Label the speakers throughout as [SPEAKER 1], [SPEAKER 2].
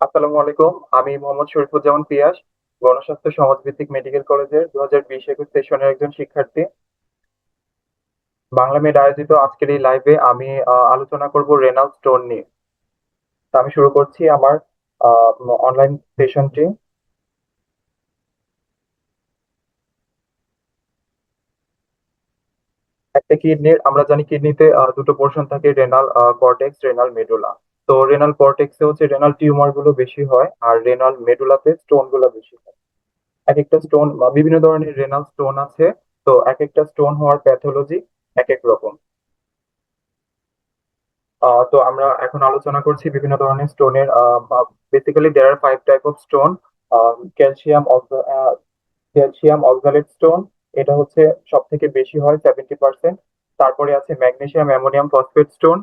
[SPEAKER 1] আসসালামু আলাইকুম। আমি মোহাম্মদ শরীফুজ্জামান পিয়াস, গণস্বাস্থ্য সমাজভিত্তিক মেডিকেল কলেজের 2020-21 সেশনের একজন শিক্ষার্থী। বাংলা মেড আয়োজিত আজকের এই লাইভে আমি আলোচনা করব রেনাল স্টোন নিয়ে। তো আমি শুরু করছি আমার অনলাইন সেশনটি। একটা কিডনির, আমরা জানি কিডনিতে দুটো পোর্শন থাকে, রেনাল কর্টেক্স, রেনাল মেডুলা। তো রেনাল কর্টেক্সে হচ্ছে রেনাল টিউমার গুলো বেশি হয়, আর রেনাল মেডুলাতে স্টোন গুলো বেশি হয়। এক একটা স্টোন, বিভিন্ন ধরনের রেনাল স্টোন আছে। তো এক একটা স্টোন হওয়ার প্যাথোলজি এক এক রকম। তো আমরা এখন আলোচনা করছি বিভিন্ন ধরনের স্টোনের। Basically there are 5 type of stone. Calcium calcium oxalate stone, এটা হচ্ছে সব থেকে বেশি হয়, 70%। তারপরে আছে ম্যাগনেসিয়াম অ্যামোনিয়াম ফসফেট স্টোন।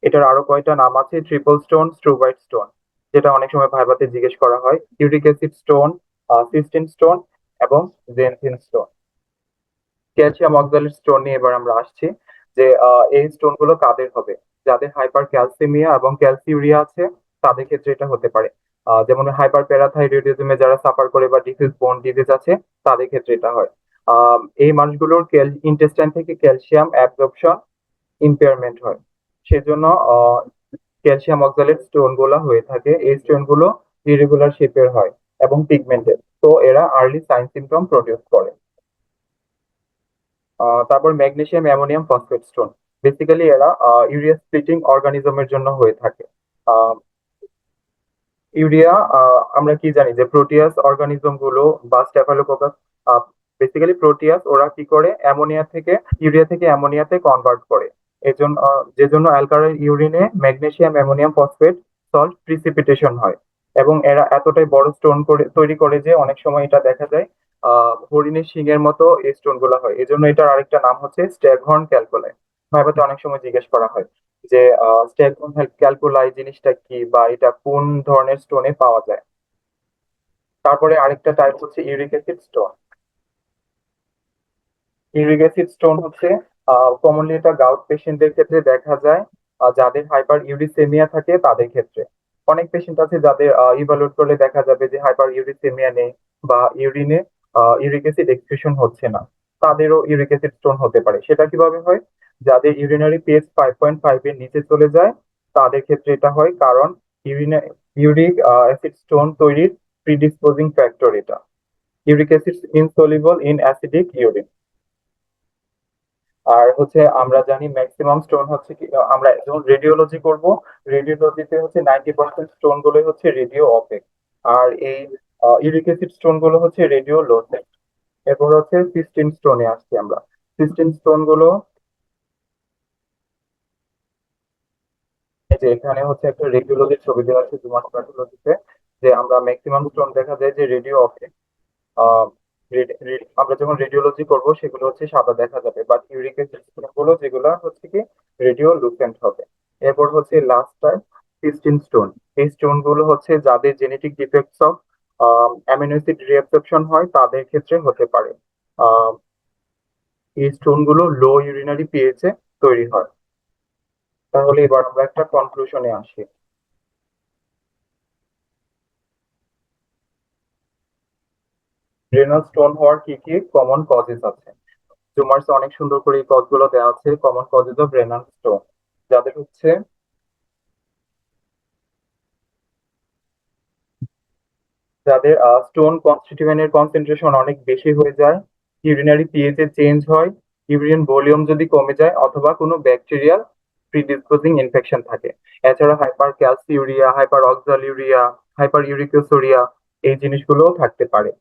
[SPEAKER 1] এটার আরো কয়টা নাম আছে: ট্রিপল স্টোন, স্ট্রুবাইট স্টোন, যেটা অনেক সময় ভাইবাতে জিজ্ঞেস করা হয়, uric acid stone, cystine stone এবং xanthine stone. Calcium oxalate stone নিয়ে এবার আমরা আসছি, যে এই স্টোন গুলো কাদের হবে: যাদের হাইপার ক্যালসিমিয়া এবং ক্যালসিউরিয়া আছে, তাদের ক্ষেত্রে এটা হতে পারে। যেমন হাইপার প্যারাথাইরয়েডিজমে যারা সাফার করে বা ডিফিউজ বোন ডিজিজ আছে, তাদের ক্ষেত্রে এটা হয়। এই মানুষগুলোর ইন্টেস্টাইন থেকে ক্যালসিয়াম অ্যাবজর্পশন ইম্পেয়ারমেন্ট হয়, সেজন্য ক্যালসিয়াম অক্সালেট স্টোন গুলো হয়ে থাকে। এই স্টোন গুলো ইরেগুলার শেপের হয় এবং পিগমেন্টেড, তো এরা আর্লি সাইন সিমটম প্রডিউস করে। তারপর magnesium ammonium phosphate stone, basically এরা ইউরিয়া স্প্লিটিং অর্গানিজমের জন্য হয়ে থাকে। আহ, ইউরিয়া, আমরা কি জানি যে প্রোটিয়াস অর্গানিজম গুলো বা স্টেফাইলোকোকাস, বেসিক্যালি প্রোটিয়াস, ওরা কি করে অ্যামোনিয়া থেকে, ইউরিয়া থেকে অ্যামোনিয়াতে কনভার্ট করে। এজন্য যে জন্য অ্যালকালাইন ইউরিনে magnesium ammonium phosphate salt precipitation হয়। এবং এরা এতটাই বড় স্টোন করে তৈরি করে যে অনেক সময় এটা দেখা যায় হরিণের শিংয়ের মতো এই স্টোন গুলো হয়। এজন্য এটার আরেকটা নাম হচ্ছে স্ট্যাগহর্ন ক্যালকুলাই। ভাইবাতে অনেক সময় জিজ্ঞেস করা হয় যে স্ট্যাগহর্ন ক্যালকুলাই জিনিসটা কি, বা এটা কোন ধরনের স্টোনে পাওয়া যায়। তারপরে আরেকটা টাইপ হচ্ছে uric acid stone. Uric acid stone হচ্ছে কমনলি এটা গাউট পেশেন্টদের ক্ষেত্রে দেখা যায়, যাদের হাইপার ইউরিসেমিয়া থাকে তাদের ক্ষেত্রে। অনেক পেশেন্ট আছে যাদের ইভালুয়েট করলে দেখা যাবে যে হাইপার ইউরিসেমিয়া নেই, বা ইউরিনে ইউরিক অ্যাসিড এক্সক্রিশন হচ্ছে না, তাদেরও ইউরিক অ্যাসিড স্টোন হতে পারে। সেটা কিভাবে হয়: যাদের ইউরিনারি পিএইচ 5.5 এর নিচে চলে যায়, তাদের ক্ষেত্রে এটা হয়, কারণ ইউরিক অ্যাসিড স্টোন তৈরির প্রিডিসপোজিং ফ্যাক্টর এটা। Uric acid insoluble in acidic urine. আর হচ্ছে আমরা জানি ম্যাক্সিমাম স্টোন হচ্ছে কি, আমরা যখন রেডিওলজি করব, রেডিওলজিতে হচ্ছে 90% স্টোন গুলো হচ্ছে রেডিও অপেক। আর এই ইউরিক অ্যাসিড স্টোন গুলো হচ্ছে রেডিও লোসেন্ট। এরপর হচ্ছে সিস্টিন স্টোনে আসছি আমরা। সিস্টিন স্টোন গুলো, এই যে এখানে হচ্ছে একটা রেডিওলজির ছবি দেওয়া আছে জুমাটোলজিতে, যে আমরা ম্যাক্সিমাম স্টোন দেখা যায় যে রেডিও অপেক। আহ আমরা যখন রেডিওলজি করব সেগুলো হচ্ছে সাদা দেখা যাবে, বাট ইউরিক অ্যাসিড গুলো যেগুলো হচ্ছে কি রেডিও লুসেন্ট হবে। এরপর হচ্ছে লাস্ট টাইপ সিস্টিন স্টোন। এই স্টোন গুলো হচ্ছে যাদের genetic defects of amino acid reabsorption হয়, তাদের ক্ষেত্রে হতে পারে। আহ, এই স্টোন গুলো লো ইউরিনারি পিএইচ এ তৈরি হয়। তাহলে এবার আমরা একটা কনক্লুশনে আসি। রেনাল স্টোন হওয়ার কি কি কমন কজেস আছে? জুমার্সে অনেক সুন্দর করে এই কজগুলো দেওয়া আছে, common causes of renal stone. যাদের হচ্ছে, যাদের স্টোন কনস্টিটিউয়েন্টের কনসেন্ট্রেশন অনেক বেশি হয়ে যায়, ইউরিনারি পিএইচ এ চেঞ্জ হয়, ইউরিন ভলিউম যদি কমে যায়, অথবা কোনো ব্যাকটেরিয়াল প্রিডিসপোজিং ইনফেকশন থাকে। এছাড়া হাইপার ক্যালসিউরিয়া, হাইপার অক্সালিউরিয়া, হাইপার ইউরিকোসুরিয়া, এই জিনিসগুলোও থাকতে পারে।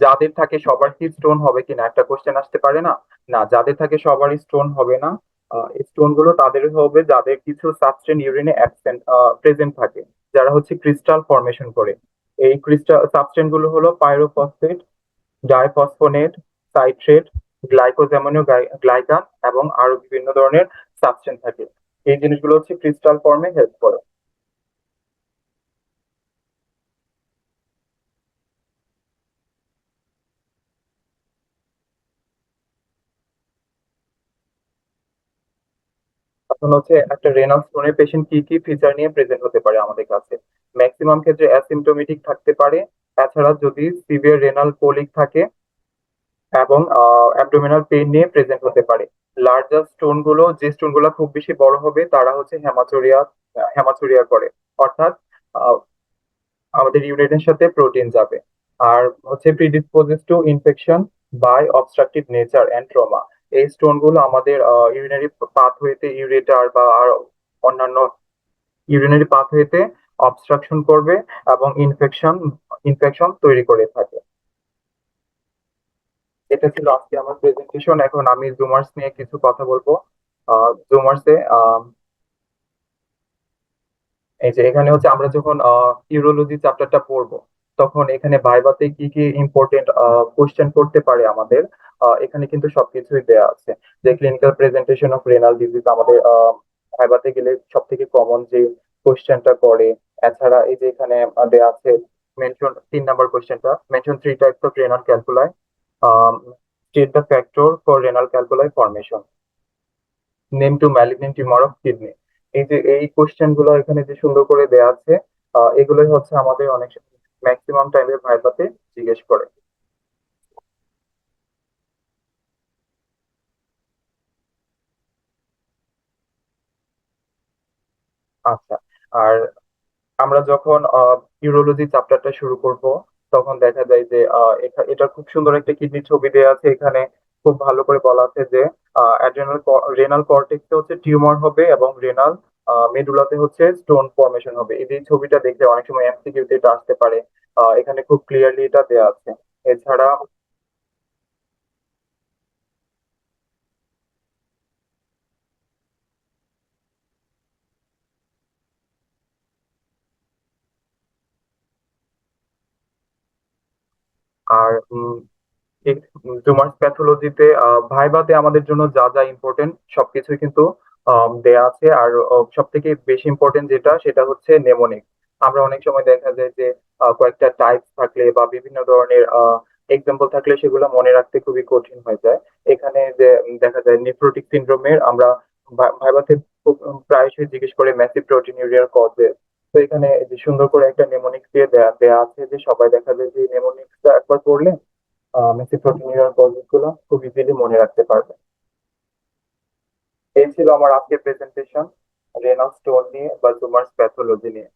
[SPEAKER 1] যাদের থাকে সবার কি স্টোন হবে কিনা একটা কোশ্চেন আসতে পারে না? না, যাদের থাকে সবারই স্টোন হবে না। স্টোন গুলো তাদের হবে যাদের কিছু সাবস্টেন্স ইউরিনে অ্যাবসেন্ট প্রেজেন্ট থাকে, যারা হচ্ছে ক্রিস্টাল ফর্মেশন করে। এই ক্রিস্টাল সাবস্টেন্স গুলো হলো পাইরোফসফেট, ডাইফসফোনেট, সাইট্রেট, গ্লাইকোজ্যামিনো গ্লাইকান এবং আরো বিভিন্ন ধরনের সাবস্টেন্স থাকে। এই জিনিসগুলো হচ্ছে ক্রিস্টাল ফর্মে হেল্প করে। এখন হচ্ছে একটা রেনাল স্টোনের পেশেন্ট কি কি ফিচার নিয়ে প্রেজেন্ট হতে পারে আমাদের কাছে। ম্যাক্সিমাম ক্ষেত্রে অ্যাসিম্পটোমেটিক থাকতে পারে। এছাড়া যদি সিভিয়ার রেনাল কোলিক থাকে এবং অ্যাবডোমিনাল পেইন নিয়ে প্রেজেন্ট হতে পারে। লার্জার স্টোন গুলো, যে স্টোন গুলো খুব বেশি বড় হবে তারা হচ্ছে হেমাচুরিয়া করে, অর্থাৎ আহ, আমাদের ইউরিনের সাথে প্রোটিন যাবে। আর হচ্ছে predisposes to infection by obstructive nature and trauma. এই স্টোন গুলো আমাদের ইউরিনারি পাথওয়েতে, ইউরেটার বা আর অন্যান্য ইউরিনারি পাথওয়েতে অবস্ট্রাকশন করবে এবং ইনফেকশন তৈরি করে থাকে। এটা ছিল আজকে আমার প্রেজেন্টেশন। এখন আমি জুমার্স নিয়ে কিছু কথা বলবো। জুমার্সে এই যে এখানে হচ্ছে আমরা যখন ইউরোলজি চ্যাপ্টারটা পড়বো, তখন এখানে ভাইভাতে কি কি ইম্পর্টেন্ট কোশ্চেন করতে পারে আমাদের, এখানে কিন্তু সবকিছুই দেয়া আছে। যে clinical presentation of renal disease আমাদের ভাইভাতে গেলে সব থেকে কমন যে কোশ্চেনটা করে। এছাড়া এই যে এখানে দেয়া আছে মেনশন 3 নাম্বার কোশ্চেনটা, mention 3 types of renal calculi, state the factor for renal calculi formation, name to malignant tumour of kidney. এই যে এই কোশ্চেন গুলো এখানে যে সুন্দর করে দেয়া আছে, এগুলোই হচ্ছে আমাদের অনেক ম্যাক্সিমাম টাইমে ভাইভাতে জিজ্ঞেস করে। আচ্ছা। আর আমরা যখন ইউরোলজি চ্যাপ্টারটা শুরু করব, তখন দেখা যায় যে এটা খুব সুন্দর একটা কিডনি ছবি দেওয়া আছে এখানে। খুব ভালো করে বলা আছে যে রেনাল কর্টেক্সে হচ্ছে টিউমার হবে এবং রেনাল মেডুলাতে হচ্ছে স্টোন ফর্মেশন হবে। এই যে ছবিটা দেখলে অনেক সময় এমসিকিউ তে এটা আসতে পারে। এখানে খুব ক্লিয়ারলি এটা দেওয়া আছে। এছাড়া আর জুমার্স প্যাথোলজিতে ভাইভাতে আমাদের জন্য যা যা ইম্পর্টেন্ট সবকিছুই কিন্তু দেয়া আছে। আর সব থেকে বেশি ইম্পর্টেন্ট যেটা, সেটা হচ্ছে নেমোনিক। আমরা অনেক সময় দেখা যায় যে কয়েকটা টাইপ থাকলে বা বিভিন্ন ধরনের এক্সাম্পল থাকলে সেগুলো মনে রাখতে খুবই কঠিন হয়ে যায়। এখানে যে দেখা যায় নেফ্রোটিক সিন্ড্রোমের আমরা ভাইভাতে খুব প্রায়শই জিজ্ঞেস করে ম্যাসিভ প্রোটিনিউরিয়ার কজে। তো এখানে যে সুন্দর করে একটা নেমোনিক্স দিয়ে দেয়া দেয়া আছে, যে সবাই দেখা যায় যে নেমোনিক্সটা একবার পড়লে মেসি প্রোটিনের গুলো খুব ইজিলি মনে রাখতে পারবে। এই ছিল আমার আজকের প্রেজেন্টেশন রেনাল স্টোন নিয়ে বা জুমার্স প্যাথোলজি নিয়ে।